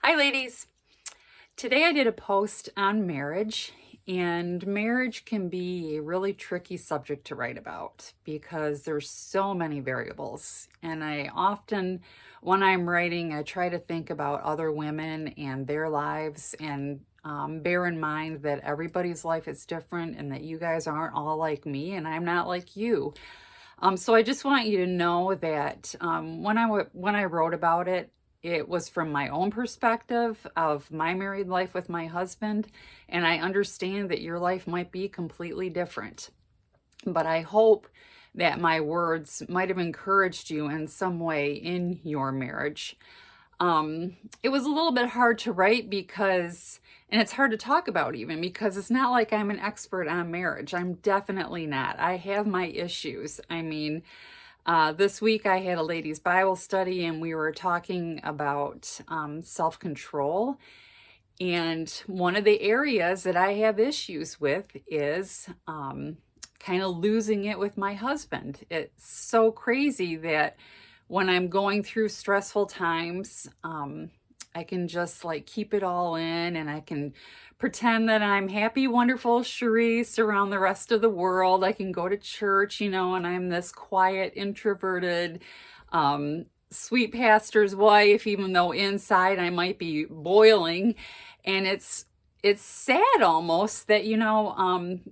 Hi ladies. Today I did a post on marriage, and marriage can be a really tricky subject to write about because there's so many variables. And I often, when I'm writing, I try to think about other women and their lives and bear in mind that everybody's life is different and that you guys aren't all like me and I'm not like you. So I just want you to know that when I wrote about it, it was from my own perspective of my married life with my husband, and I understand that your life might be completely different. But I hope that my words might have encouraged you in some way in your marriage. It was a little bit hard to write because, and it's hard to talk about even because it's not like I'm an expert on marriage. I'm definitely not. I have my issues. This week I had a ladies' Bible study and we were talking about self-control. And one of the areas that I have issues with is kind of losing it with my husband. It's so crazy that when I'm going through stressful times, I can just like keep it all in and I can pretend that I'm happy, wonderful Charisse around the rest of the world. I can go to church, and I'm this quiet, introverted, sweet pastor's wife, even though inside I might be boiling. And it's sad almost that,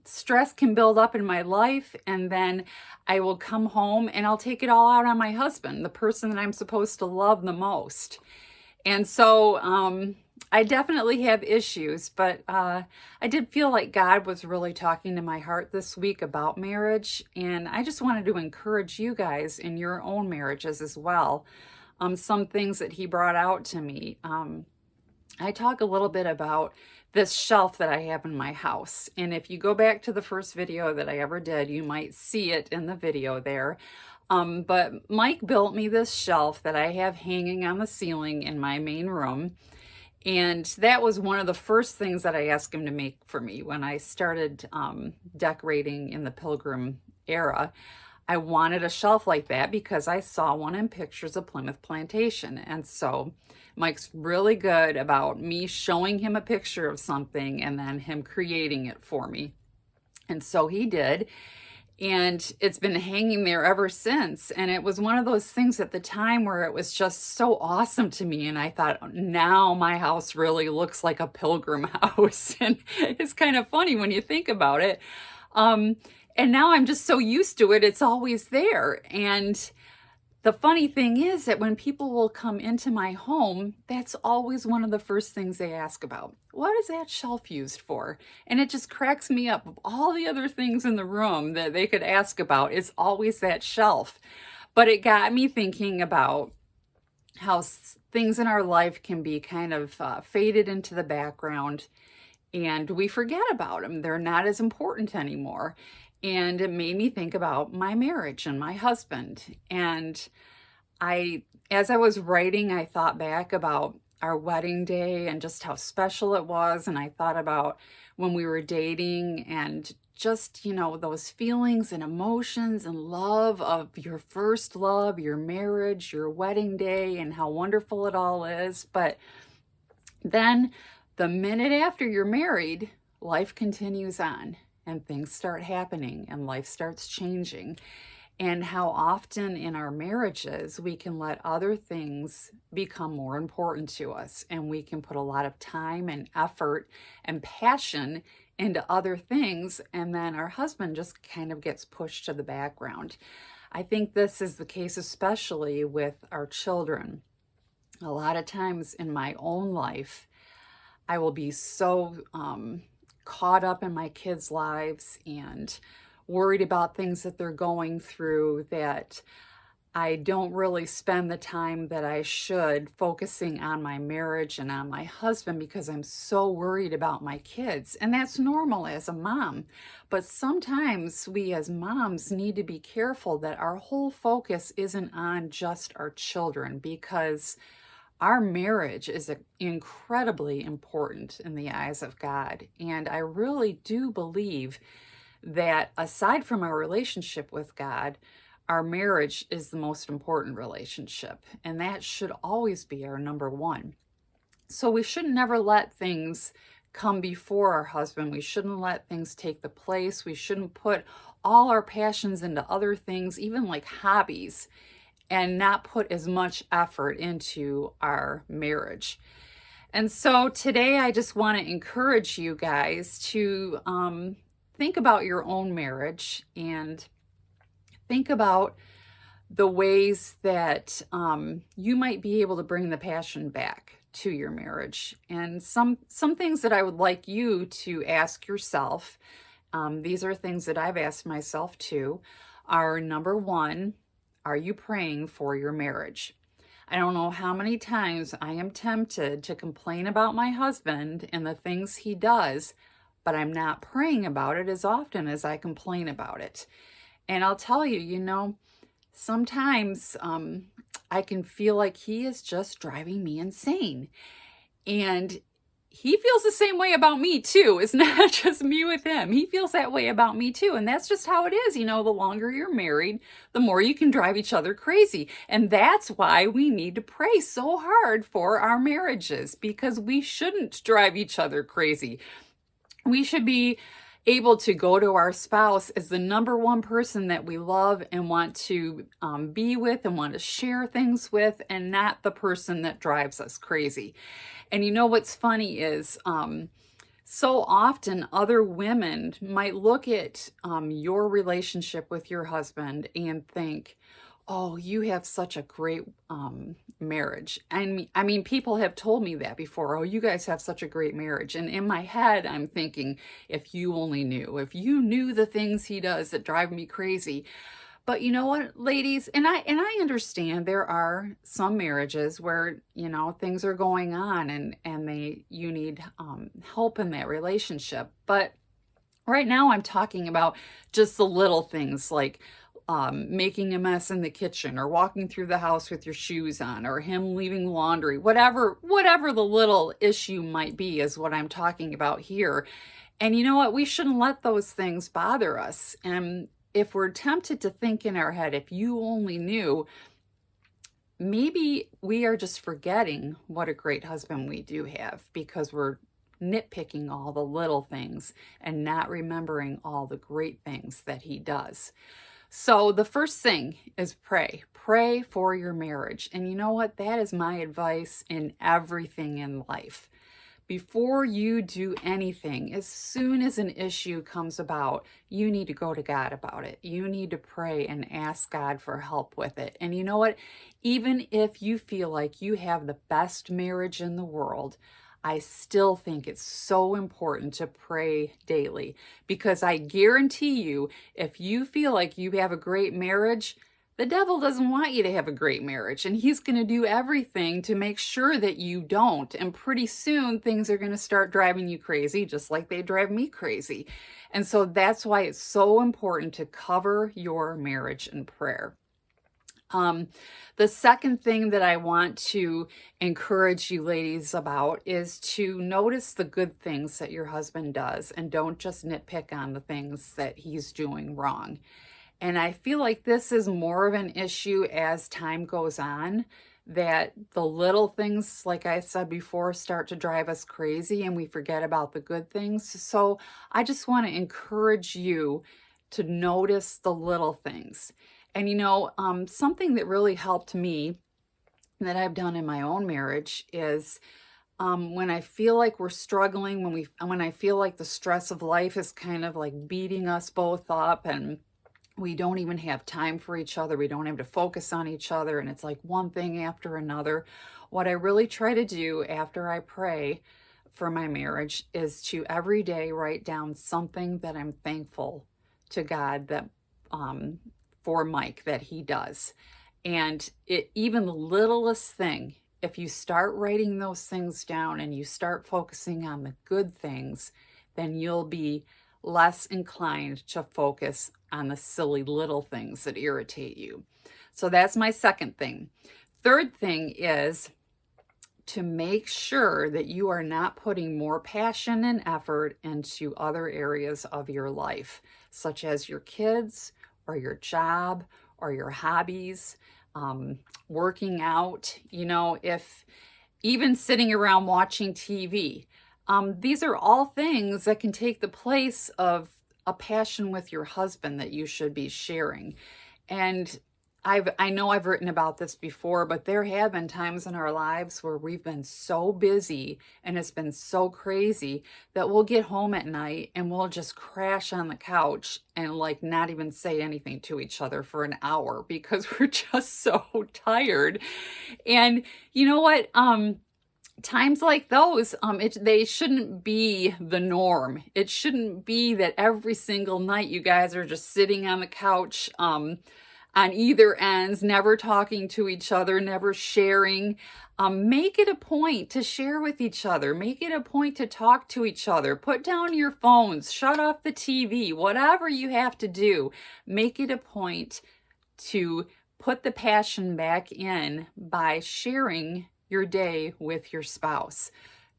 stress can build up in my life and then I will come home and I'll take it all out on my husband, the person that I'm supposed to love the most. And so I definitely have issues, but I did feel like God was really talking to my heart this week about marriage. And I just wanted to encourage you guys in your own marriages as well. Some things that he brought out to me. I talk a little bit about this shelf that I have in my house. And if you go back to the first video that I ever did, you might see it in the video there. But Mike built me this shelf that I have hanging on the ceiling in my main room. And that was one of the first things that I asked him to make for me when I started decorating in the Pilgrim era. I wanted a shelf like that because I saw one in pictures of Plymouth Plantation. And so Mike's really good about me showing him a picture of something and then him creating it for me. And so he did. And it's been hanging there ever since. And it was one of those things at the time where it was just so awesome to me. And I thought, now my house really looks like a pilgrim house. And it's kind of funny when you think about it. And now I'm just so used to it, it's always there. And the funny thing is that when people will come into my home, that's always one of the first things they ask about. What is that shelf used for? And it just cracks me up. Of all the other things in the room that they could ask about, it's always that shelf. But it got me thinking about how things in our life can be kind of faded into the background and we forget about them. They're not as important anymore. And it made me think about my marriage and my husband. And as I was writing, I thought back about our wedding day and just how special it was. And I thought about when we were dating and just, those feelings and emotions and love of your first love, your marriage, your wedding day, and how wonderful it all is. But then the minute after you're married, life continues on. And things start happening and life starts changing. And how often in our marriages, we can let other things become more important to us. And we can put a lot of time and effort and passion into other things. And then our husband just kind of gets pushed to the background. I think this is the case, especially with our children. A lot of times in my own life, I will be so caught up in my kids' lives and worried about things that they're going through that I don't really spend the time that I should focusing on my marriage and on my husband because I'm so worried about my kids. And that's normal as a mom. But sometimes we as moms need to be careful that our whole focus isn't on just our children because our marriage is incredibly important in the eyes of God. And I really do believe that aside from our relationship with God, our marriage is the most important relationship. And that should always be our number one. So we should never let things come before our husband. We shouldn't let things take the place. We shouldn't put all our passions into other things, even like hobbies, and not put as much effort into our marriage. And so today I just want to encourage you guys to think about your own marriage and think about the ways that you might be able to bring the passion back to your marriage. And some things that I would like you to ask yourself, these are things that I've asked myself too, are number one, are you praying for your marriage? I don't know how many times I am tempted to complain about my husband and the things he does, but I'm not praying about it as often as I complain about it. And I'll tell you, sometimes I can feel like he is just driving me insane. And he feels the same way about me too. It's not just me with him. He feels that way about me too. And that's just how it is. The longer you're married, the more you can drive each other crazy. And that's why we need to pray so hard for our marriages, because we shouldn't drive each other crazy. We should be able to go to our spouse as the number one person that we love and want to be with and want to share things with, and not the person that drives us crazy. And what's funny is so often other women might look at your relationship with your husband and think, oh, you have such a great marriage. And I mean, people have told me that before. Oh, you guys have such a great marriage. And in my head, I'm thinking, if you only knew, if you knew the things he does that drive me crazy. But you know what, ladies, and I understand there are some marriages where, things are going on and you need help in that relationship. But right now I'm talking about just the little things like making a mess in the kitchen, or walking through the house with your shoes on, or him leaving laundry, whatever the little issue might be is what I'm talking about here. And you know what? We shouldn't let those things bother us. And if we're tempted to think in our head, if you only knew, maybe we are just forgetting what a great husband we do have, because we're nitpicking all the little things and not remembering all the great things that he does. So the first thing is pray. Pray for your marriage. And you know what? That is my advice in everything in life. Before you do anything, as soon as an issue comes about, you need to go to God about it. You need to pray and ask God for help with it. And you know what? Even if you feel like you have the best marriage in the world, I still think it's so important to pray daily, because I guarantee you, if you feel like you have a great marriage, the devil doesn't want you to have a great marriage, and he's going to do everything to make sure that you don't. And pretty soon things are going to start driving you crazy, just like they drive me crazy. And so that's why it's so important to cover your marriage in prayer. The second thing that I want to encourage you ladies about is to notice the good things that your husband does, and don't just nitpick on the things that he's doing wrong. And I feel like this is more of an issue as time goes on, that the little things, like I said before, start to drive us crazy and we forget about the good things. So I just want to encourage you to notice the little things. And something that really helped me that I've done in my own marriage is when I feel like we're struggling, when I feel like the stress of life is kind of like beating us both up, and we don't even have time for each other, we don't have to focus on each other, and it's like one thing after another. What I really try to do after I pray for my marriage is to every day write down something that I'm thankful to God that for Mike that he does. And even the littlest thing, if you start writing those things down and you start focusing on the good things, then you'll be less inclined to focus on the silly little things that irritate you. So that's my second thing. Third thing is to make sure that you are not putting more passion and effort into other areas of your life, such as your kids or your job or your hobbies, working out. even sitting around watching TV. These are all things that can take the place of a passion with your husband that you should be sharing. And I know I've written about this before, but there have been times in our lives where we've been so busy and it's been so crazy that we'll get home at night and we'll just crash on the couch and like not even say anything to each other for an hour because we're just so tired. And you know what? Times like those, they shouldn't be the norm. It shouldn't be that every single night you guys are just sitting on the couch, on either ends, never talking to each other, never sharing. Make it a point to share with each other. Make it a point to talk to each other. Put down your phones, shut off the TV, whatever you have to do. Make it a point to put the passion back in by sharing your day with your spouse.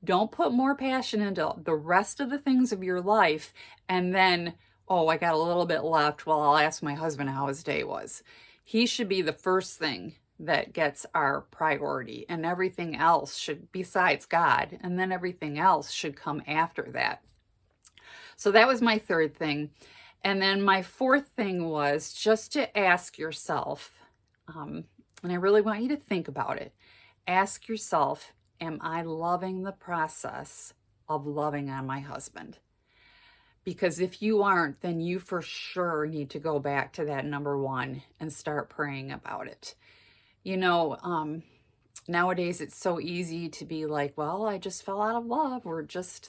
Don't put more passion into the rest of the things of your life and then, oh, I got a little bit left. Well, I'll ask my husband how his day was. He should be the first thing that gets our priority, and everything else should, besides God, and then everything else should come after that. So that was my third thing. And then my fourth thing was just to ask yourself, and I really want you to think about it. Ask yourself, am I loving the process of loving on my husband? Because if you aren't, then you for sure need to go back to that number one and start praying about it. You know, nowadays it's so easy to be like, well, I just fell out of love.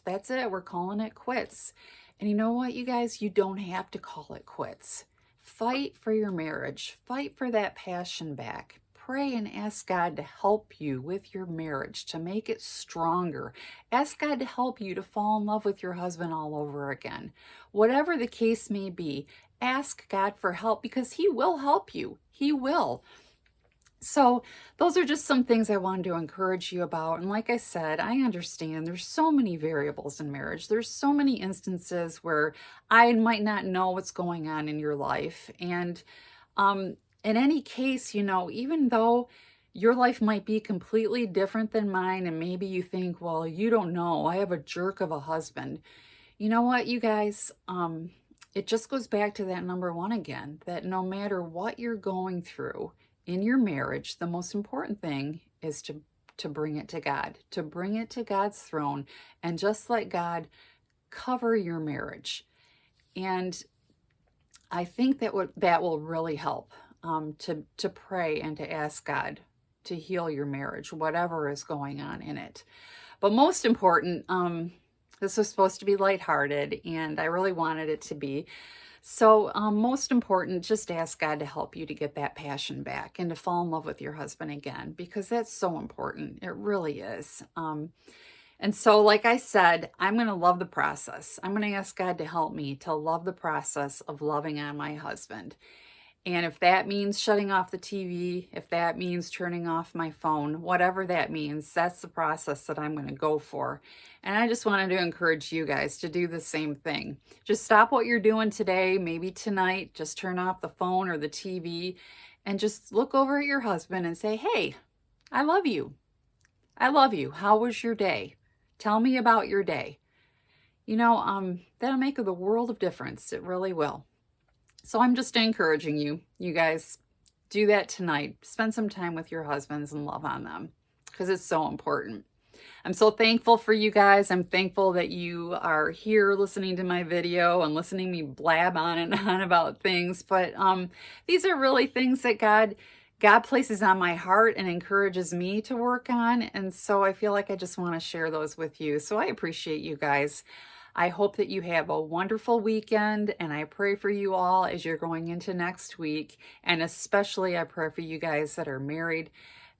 That's it. We're calling it quits. And you know what, you guys, you don't have to call it quits. Fight for your marriage. Fight for that passion back. Pray and ask God to help you with your marriage, to make it stronger. Ask God to help you to fall in love with your husband all over again. Whatever the case may be, ask God for help because He will help you. He will. So those are just some things I wanted to encourage you about. And like I said, I understand there's so many variables in marriage. There's so many instances where I might not know what's going on in your life. And in any case, you know, even though your life might be completely different than mine, and maybe you think, well, you don't know, I have a jerk of a husband. You know what, you guys, it just goes back to that number one again, that no matter what you're going through in your marriage, the most important thing is to bring it to God, to bring it to God's throne, and just let God cover your marriage. And I think that will really help. To pray and to ask God to heal your marriage, whatever is going on in it. But most important, this was supposed to be lighthearted, and I really wanted it to be. So most important, just ask God to help you to get that passion back and to fall in love with your husband again, because that's so important. It really is. And so, like I said, I'm going to love the process. I'm going to ask God to help me to love the process of loving on my husband. And if that means shutting off the TV, if that means turning off my phone, whatever that means, that's the process that I'm going to go for. And I just wanted to encourage you guys to do the same thing. Just stop what you're doing today, maybe tonight, just turn off the phone or the TV and just look over at your husband and say, hey, I love you. I love you. How was your day? Tell me about your day. You know, that'll make the world of difference. It really will. So I'm just encouraging you, you guys, do that tonight. Spend some time with your husbands and love on them because it's so important. I'm so thankful for you guys. I'm thankful that you are here listening to my video and listening to me blab on and on about things. But these are really things that God places on my heart and encourages me to work on. And so I feel like I just want to share those with you. So I appreciate you guys. I hope that you have a wonderful weekend, and I pray for you all as you're going into next week. And especially I pray for you guys that are married,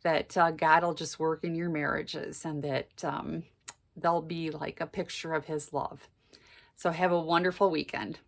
that God will just work in your marriages and that they'll be like a picture of His love. So have a wonderful weekend.